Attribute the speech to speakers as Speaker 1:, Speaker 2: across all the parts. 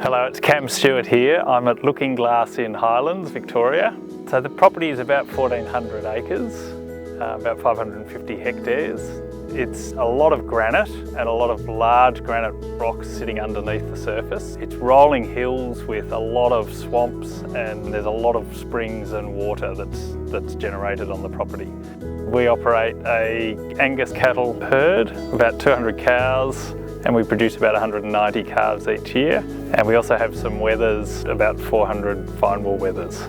Speaker 1: Hello, it's Cam Stewart here. I'm at Looking Glass in Highlands, Victoria. So the property is about 1,400 acres, about 550 hectares. It's a lot of granite and a lot of large granite rocks sitting underneath the surface. It's rolling hills with a lot of swamps, and there's a lot of springs and water that's generated on the property. We operate a Angus cattle herd, about 200 cows, and we produce about 190 calves each year. And we also have some wethers, about 400 fine wool wethers.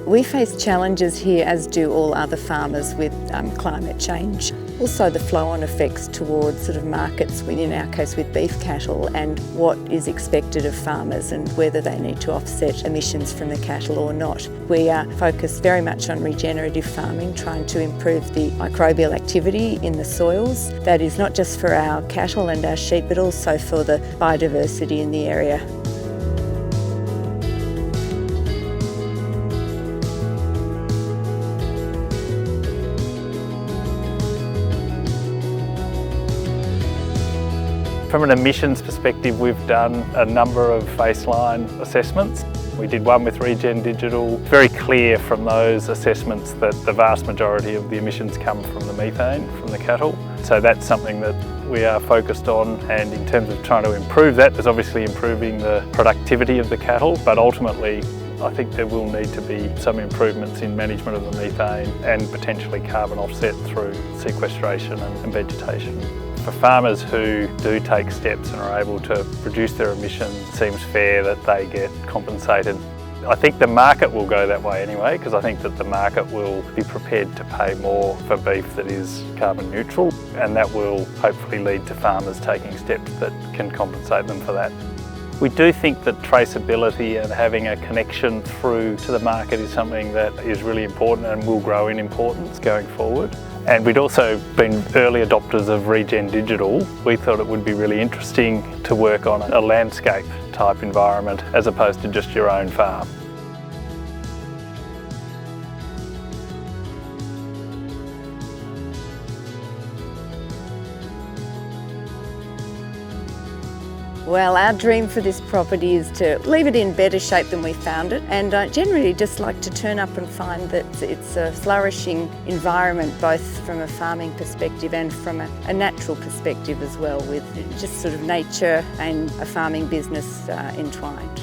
Speaker 2: We face challenges here, as do all other farmers, with climate change. Also the flow-on effects towards sort of markets, in our case with beef cattle, and what is expected of farmers and whether they need to offset emissions from the cattle or not. We are focused very much on regenerative farming, trying to improve the microbial activity in the soils. That is not just for our cattle and our sheep, but also for the biodiversity in the area.
Speaker 1: From an emissions perspective, we've done a number of baseline assessments. We did one with Regen Digital. It's very clear from those assessments that the vast majority of the emissions come from the methane from the cattle. So that's something that we are focused on, and in terms of trying to improve that, there's obviously improving the productivity of the cattle, but ultimately I think there will need to be some improvements in management of the methane and potentially carbon offset through sequestration and vegetation. For farmers who do take steps and are able to reduce their emissions, it seems fair that they get compensated. I think the market will go that way anyway, because I think that the market will be prepared to pay more for beef that is carbon neutral, and that will hopefully lead to farmers taking steps that can compensate them for that. We do think that traceability and having a connection through to the market is something that is really important and will grow in importance going forward. And we'd also been early adopters of Regen Digital. We thought it would be really interesting to work on a landscape type environment as opposed to just your own farm.
Speaker 2: Well, our dream for this property is to leave it in better shape than we found it, and I generally just like to turn up and find that it's a flourishing environment, both from a farming perspective and from a natural perspective as well, with just sort of nature and a farming business entwined.